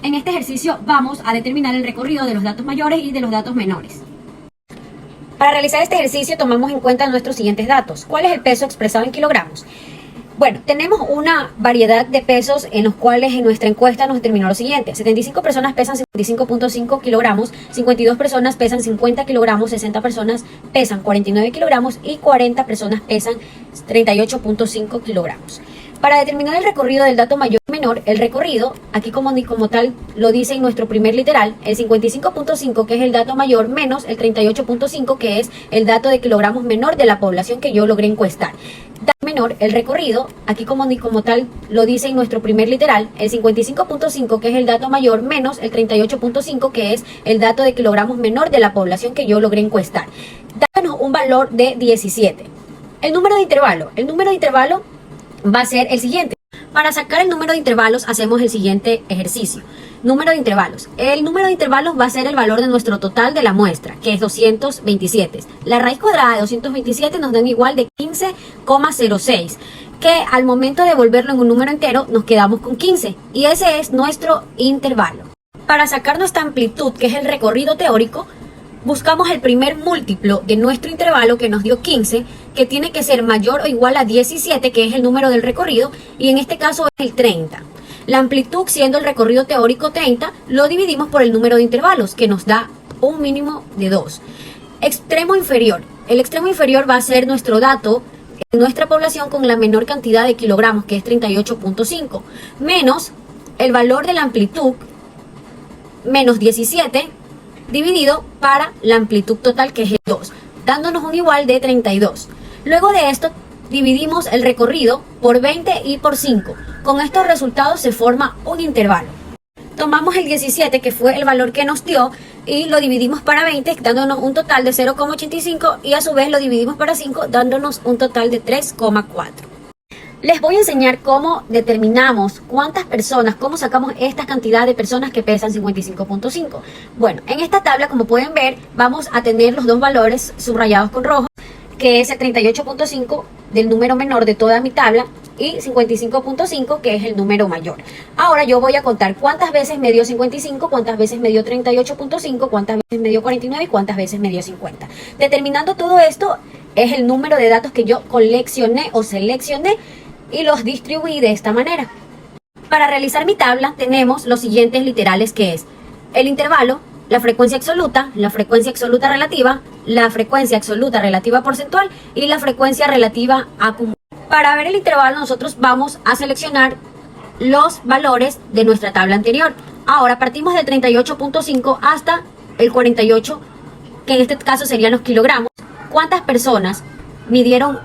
En este ejercicio vamos a determinar el recorrido de los datos mayores y de los datos menores. Para realizar este ejercicio tomamos en cuenta nuestros siguientes datos. ¿Cuál es el peso expresado en kilogramos? Bueno, tenemos una variedad de pesos en los cuales en nuestra encuesta nos determinó lo siguiente. 75 personas pesan 55.5 kilogramos, 52 personas pesan 50 kilogramos, 60 personas pesan 49 kilogramos y 40 personas pesan 38.5 kilogramos. Para determinar el recorrido del dato mayor y menor, el recorrido, aquí como tal lo dice en nuestro primer literal, el 55.5 que es el dato mayor menos el 38.5 que es el dato de kilogramos menor de la población que yo logré encuestar. Dato menor, el recorrido, aquí como tal lo dice en nuestro primer literal, el 55.5 que es el dato mayor menos el 38.5 que es el dato de kilogramos menor de la población que yo logré encuestar. Danos un valor de 17. El número de intervalo va a ser el siguiente. Para sacar el número de intervalos hacemos el siguiente ejercicio. Número de intervalos. El número de intervalos va a ser el valor de nuestro total de la muestra, que es 227. La raíz cuadrada de 227 nos da un igual de 15,06, que al momento de volverlo en un número entero nos quedamos con 15, y ese es nuestro intervalo. Para sacar nuestra amplitud, que es el recorrido teórico, buscamos el primer múltiplo de nuestro intervalo que nos dio 15, que tiene que ser mayor o igual a 17, que es el número del recorrido, y en este caso es el 30. La amplitud, siendo el recorrido teórico 30, lo dividimos por el número de intervalos, que nos da un mínimo de 2. Extremo inferior. El extremo inferior va a ser nuestro dato en nuestra población con la menor cantidad de kilogramos, que es 38.5, menos el valor de la amplitud, menos 17, dividido para la amplitud total, que es el 2, dándonos un igual de 32. Luego de esto dividimos el recorrido por 20 y por 5. Con estos resultados se forma un intervalo. Tomamos el 17, que fue el valor que nos dio, y lo dividimos para 20, dándonos un total de 0,85, y a su vez lo dividimos para 5, dándonos un total de 3,4. Les voy a enseñar cómo determinamos cuántas personas, cómo sacamos esta cantidad de personas que pesan 55.5. Bueno, en esta tabla, como pueden ver, vamos a tener los dos valores subrayados con rojo, que es el 38.5 del número menor de toda mi tabla y 55.5 que es el número mayor. Ahora yo voy a contar cuántas veces me dio 55, cuántas veces me dio 38.5, cuántas veces me dio 49 y cuántas veces me dio 50. Determinando todo esto es el número de datos que yo coleccioné o seleccioné y los distribuí de esta manera. Para realizar mi tabla tenemos los siguientes literales, que es el intervalo, la frecuencia absoluta relativa, la frecuencia absoluta relativa porcentual y la frecuencia relativa acumulada. Para ver el intervalo nosotros vamos a seleccionar los valores de nuestra tabla anterior. Ahora partimos del 38.5 hasta el 48, que en este caso serían los kilogramos. ¿Cuántas personas midieron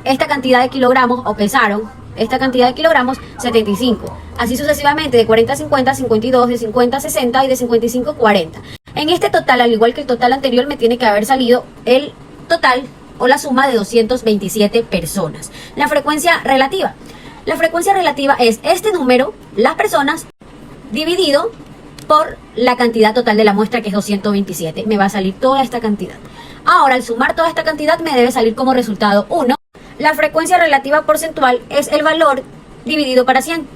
esta cantidad de kilogramos o pesaron esta cantidad de kilogramos? 75. Así sucesivamente, de 40 a 50, 52, de 50 a 60 y de 55 a 40. En este total, al igual que el total anterior, me tiene que haber salido el total o la suma de 227 personas. La frecuencia relativa. La frecuencia relativa es este número, las personas, dividido por la cantidad total de la muestra, que es 227. Me va a salir toda esta cantidad. Ahora, al sumar toda esta cantidad, me debe salir como resultado 1. La frecuencia relativa porcentual es el valor dividido para 100.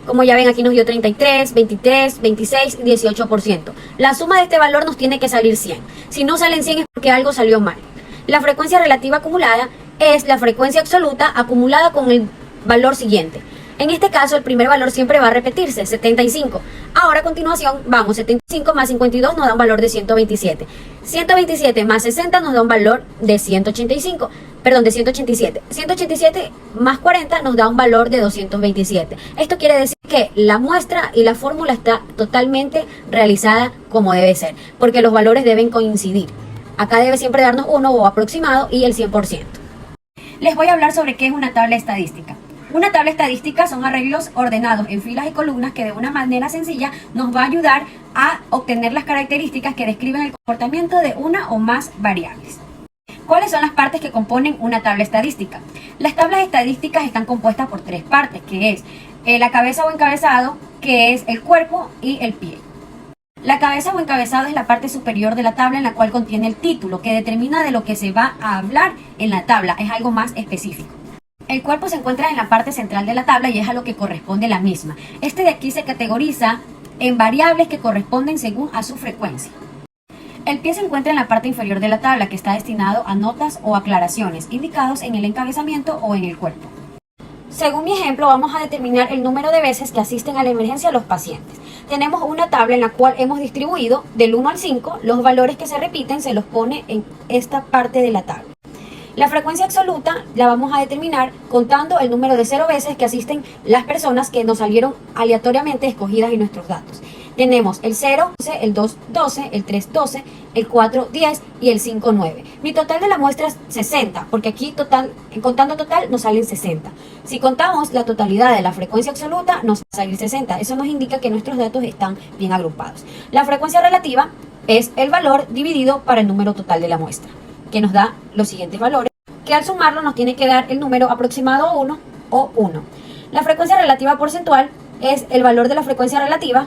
Como ya ven, aquí nos dio 33, 23, 26 y 18%. La suma de este valor nos tiene que salir 100. Si no salen 100 es porque algo salió mal. La frecuencia relativa acumulada es la frecuencia absoluta acumulada con el valor siguiente. En este caso, el primer valor siempre va a repetirse, 75. Ahora, a continuación, vamos, 75 más 52 nos da un valor de 127. 127 más 60 nos da un valor de 185. Perdón, de 187. 187 más 40 nos da un valor de 227. Esto quiere decir que la muestra y la fórmula está totalmente realizada como debe ser, porque los valores deben coincidir. Acá debe siempre darnos uno o aproximado y el 100%. Les voy a hablar sobre qué es una tabla estadística. Una tabla estadística son arreglos ordenados en filas y columnas que de una manera sencilla nos va a ayudar a obtener las características que describen el comportamiento de una o más variables. ¿Cuáles son las partes que componen una tabla estadística? Las tablas estadísticas están compuestas por tres partes, que es la cabeza o encabezado, que es el cuerpo y el pie. La cabeza o encabezado es la parte superior de la tabla en la cual contiene el título, que determina de lo que se va a hablar en la tabla, es algo más específico. El cuerpo se encuentra en la parte central de la tabla y es a lo que corresponde la misma. Este de aquí se categoriza en variables que corresponden según a su frecuencia. El pie se encuentra en la parte inferior de la tabla, que está destinado a notas o aclaraciones indicados en el encabezamiento o en el cuerpo. Según mi ejemplo, vamos a determinar el número de veces que asisten a la emergencia los pacientes. Tenemos una tabla en la cual hemos distribuido del 1 al 5, los valores que se repiten se los pone en esta parte de la tabla. La frecuencia absoluta la vamos a determinar contando el número de 0 veces que asisten las personas que nos salieron aleatoriamente escogidas en nuestros datos. Tenemos el 0, el 2, 12, el 3, 12, el 4, 10 y el 5, 9. Mi total de la muestra es 60, porque aquí contando total nos salen 60. Si contamos la totalidad de la frecuencia absoluta, nos va a salir 60. Eso nos indica que nuestros datos están bien agrupados. La frecuencia relativa es el valor dividido para el número total de la muestra, que nos da los siguientes valores, que al sumarlo nos tiene que dar el número aproximado 1 o 1. La frecuencia relativa porcentual es el valor de la frecuencia relativa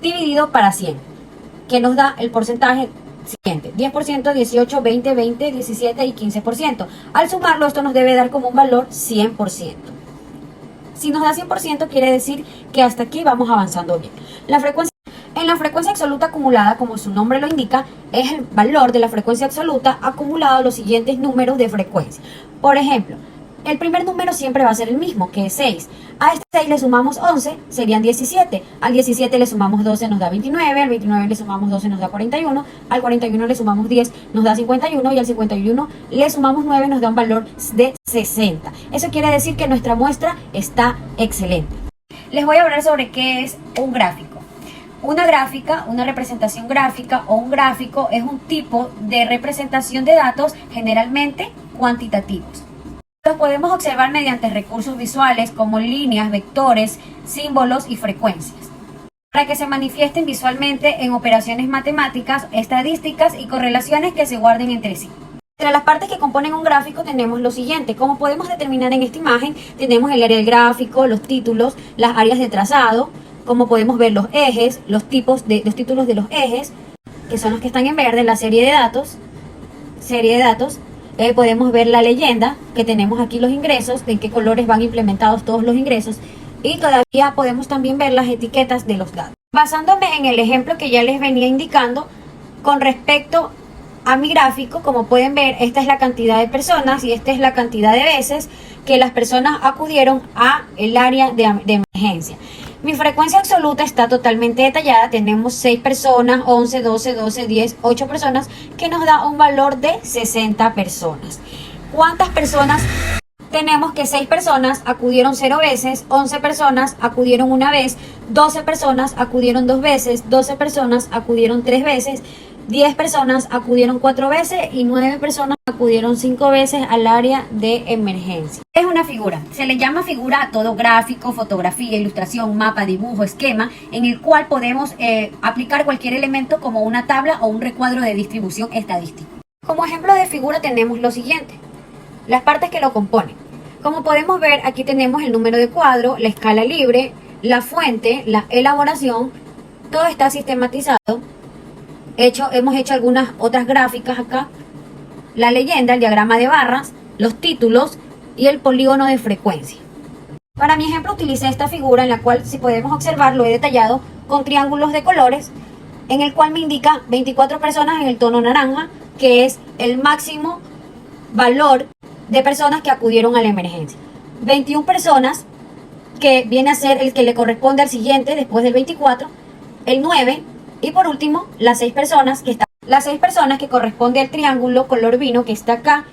dividido para 100, que nos da el porcentaje siguiente: 10%, 18, 20, 20, 17 y 15%. Al sumarlo, esto nos debe dar como un valor 100%. Si nos da 100%, quiere decir que hasta aquí vamos avanzando bien. En la frecuencia absoluta acumulada, como su nombre lo indica, es el valor de la frecuencia absoluta acumulado a los siguientes números de frecuencia. Por ejemplo, el primer número siempre va a ser el mismo, que es 6. A este 6 le sumamos 11, serían 17. Al 17 le sumamos 12, nos da 29. Al 29 le sumamos 12, nos da 41. Al 41 le sumamos 10, nos da 51. Y al 51 le sumamos 9, nos da un valor de 60. Eso quiere decir que nuestra muestra está excelente. Les voy a hablar sobre qué es un gráfico. Una gráfica, una representación gráfica o un gráfico es un tipo de representación de datos generalmente cuantitativos. Los podemos observar mediante recursos visuales como líneas, vectores, símbolos y frecuencias, para que se manifiesten visualmente en operaciones matemáticas, estadísticas y correlaciones que se guarden entre sí. Entre las partes que componen un gráfico tenemos lo siguiente. Como podemos determinar en esta imagen, tenemos el área del gráfico, los títulos, las áreas de trazado, como podemos ver los ejes, los títulos de los ejes, que son los que están en verde, la serie de datos, podemos ver la leyenda, que tenemos aquí los ingresos, de en qué colores van implementados todos los ingresos, y todavía podemos también ver las etiquetas de los datos. Basándome en el ejemplo que ya les venía indicando, con respecto a mi gráfico, como pueden ver, esta es la cantidad de personas y esta es la cantidad de veces que las personas acudieron a el área de emergencia. Mi frecuencia absoluta está totalmente detallada. Tenemos 6 personas, 11, 12, 12, 10, 8 personas, que nos da un valor de 60 personas. ¿Cuántas personas? Tenemos que 6 personas acudieron 0 veces, 11 personas acudieron 1 vez, 12 personas acudieron 2 veces, 12 personas acudieron 3 veces, 10 personas acudieron 4 veces y 9 personas acudieron 5 veces al área de emergencia. Es una figura. Se le llama figura a todo gráfico, fotografía, ilustración, mapa, dibujo, esquema, en el cual podemos aplicar cualquier elemento como una tabla o un recuadro de distribución estadística. Como ejemplo de figura tenemos lo siguiente: las partes que lo componen. Como podemos ver, aquí tenemos el número de cuadro, la escala libre, la fuente, la elaboración. Todo está sistematizado. Hemos hecho algunas otras gráficas acá, la leyenda, el diagrama de barras, los títulos y el polígono de frecuencia. Para mi ejemplo utilicé esta figura en la cual, si podemos observar, lo he detallado con triángulos de colores, en el cual me indica 24 personas en el tono naranja, que es el máximo valor de personas que acudieron a la emergencia. 21 personas, que viene a ser el que le corresponde al siguiente después del 24, el 9. Y por último, las 6 personas que corresponde al triángulo color vino que está acá,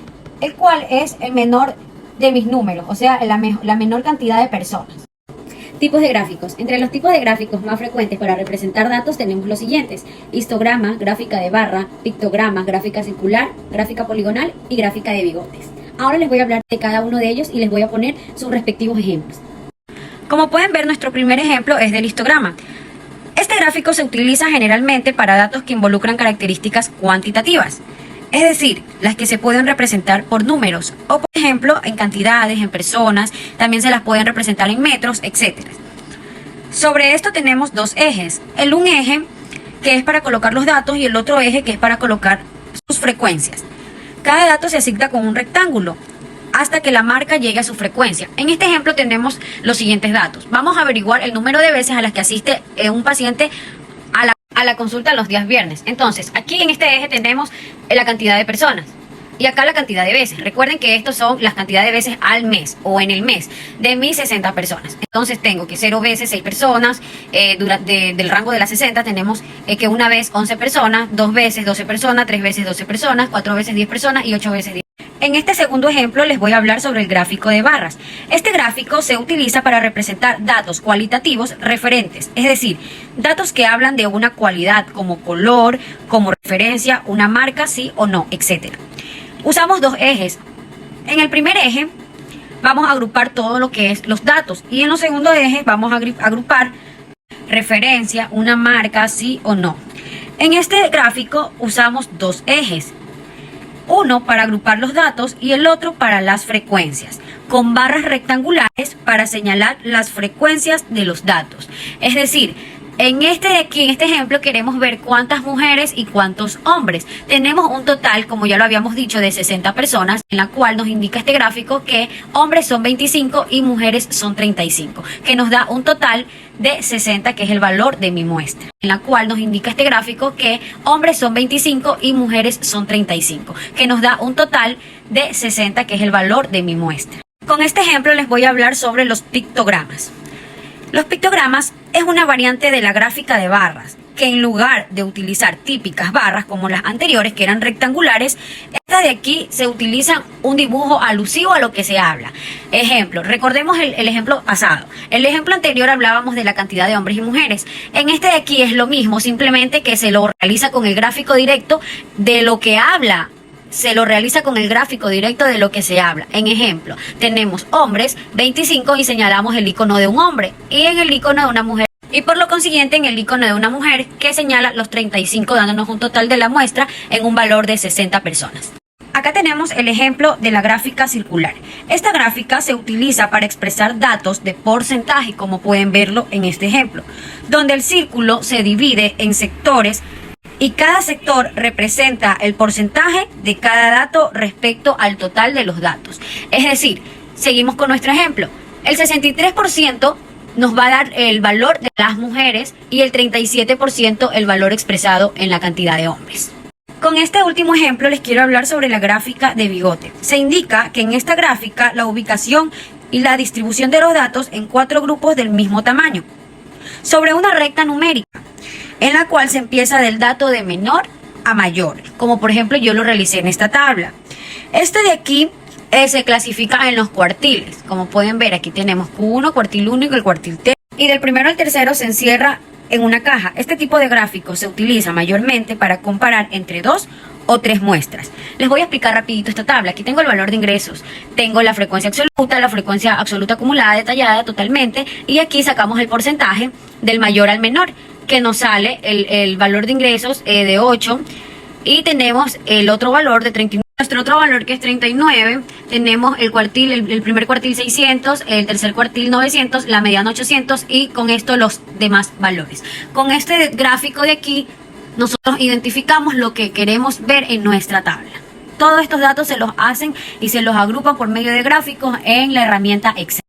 el cual es el menor de mis números, o sea, la menor cantidad de personas. Tipos de gráficos. Entre los tipos de gráficos más frecuentes para representar datos tenemos los siguientes: histograma, gráfica de barra, pictograma, gráfica circular, gráfica poligonal y gráfica de bigotes. Ahora les voy a hablar de cada uno de ellos y les voy a poner sus respectivos ejemplos. Como pueden ver, nuestro primer ejemplo es del histograma. Este gráfico se utiliza generalmente para datos que involucran características cuantitativas, es decir, las que se pueden representar por números o, por ejemplo, en cantidades, en personas, también se las pueden representar en metros, etc. Sobre esto tenemos dos ejes: un eje que es para colocar los datos y el otro eje que es para colocar sus frecuencias. Cada dato se asigna con un rectángulo. hasta que la marca llegue a su frecuencia. En este ejemplo tenemos los siguientes datos. Vamos a averiguar el número de veces a las que asiste un paciente a la consulta los días viernes. Entonces, aquí en este eje tenemos la cantidad de personas y acá la cantidad de veces. Recuerden que estos son las cantidades de veces al mes o en el mes de mis 60 personas. Entonces tengo que 0 veces 6 personas, del rango de las 60 tenemos que 1 vez 11 personas, 2 veces 12 personas, 3 veces 12 personas, 4 veces 10 personas y 8 veces 10. En este segundo ejemplo les voy a hablar sobre el gráfico de barras. Este gráfico se utiliza para representar datos cualitativos referentes, es decir, datos que hablan de una cualidad como color, como referencia, una marca, sí o no, etc. Usamos dos ejes. En el primer eje vamos a agrupar todo lo que es los datos y en los segundos ejes vamos a agrupar referencia, una marca, sí o no. En este gráfico usamos dos ejes. Uno para agrupar los datos y el otro para las frecuencias, con barras rectangulares para señalar las frecuencias de los datos. Es decir, en este ejemplo queremos ver cuántas mujeres y cuántos hombres. Tenemos un total, como ya lo habíamos dicho, de 60 personas, en la cual nos indica este gráfico que hombres son 25 y mujeres son 35, que nos da un total de 60, que es el valor de mi muestra. En la cual nos indica este gráfico que hombres son 25 y mujeres son 35, que nos da un total de 60, que es el valor de mi muestra. Con este ejemplo les voy a hablar sobre los pictogramas. Los pictogramas es una variante de la gráfica de barras, que en lugar de utilizar típicas barras como las anteriores, que eran rectangulares, esta de aquí se utiliza un dibujo alusivo a lo que se habla. Ejemplo, recordemos el ejemplo pasado. El ejemplo anterior hablábamos de la cantidad de hombres y mujeres. En este de aquí es lo mismo, simplemente que se lo realiza con el gráfico directo de lo que habla. Se lo realiza con el gráfico directo de lo que se habla. En ejemplo, tenemos hombres 25 y señalamos el icono de un hombre y en el icono de una mujer. Y por lo consiguiente en el icono de una mujer que señala los 35, dándonos un total de la muestra en un valor de 60 personas. Acá tenemos el ejemplo de la gráfica circular. Esta gráfica se utiliza para expresar datos de porcentaje, como pueden verlo en este ejemplo, donde el círculo se divide en sectores y cada sector representa el porcentaje de cada dato respecto al total de los datos. Es decir, seguimos con nuestro ejemplo. El 63% nos va a dar el valor de las mujeres y el 37% el valor expresado en la cantidad de hombres. Con este último ejemplo les quiero hablar sobre la gráfica de bigote. Se indica que en esta gráfica la ubicación y la distribución de los datos en 4 grupos del mismo tamaño, sobre una recta numérica, en la cual se empieza del dato de menor a mayor, como por ejemplo yo lo realicé en esta tabla. Este de aquí se clasifica en los cuartiles, como pueden ver aquí tenemos Q1, cuartil 1 y el cuartil T, y del primero al tercero se encierra en una caja. Este tipo de gráfico se utiliza mayormente para comparar entre 2 o 3 muestras. Les voy a explicar rapidito esta tabla. Aquí tengo el valor de ingresos, tengo la frecuencia absoluta acumulada, detallada totalmente, y aquí sacamos el porcentaje del mayor al menor, que nos sale el valor de ingresos de 8 y tenemos el otro valor de 39. Nuestro otro valor que es 39, tenemos el cuartil, el primer cuartil 600, el tercer cuartil 900, la mediana 800 y con esto los demás valores. Con este gráfico de aquí nosotros identificamos lo que queremos ver en nuestra tabla. Todos estos datos se los hacen y se los agrupan por medio de gráficos en la herramienta Excel.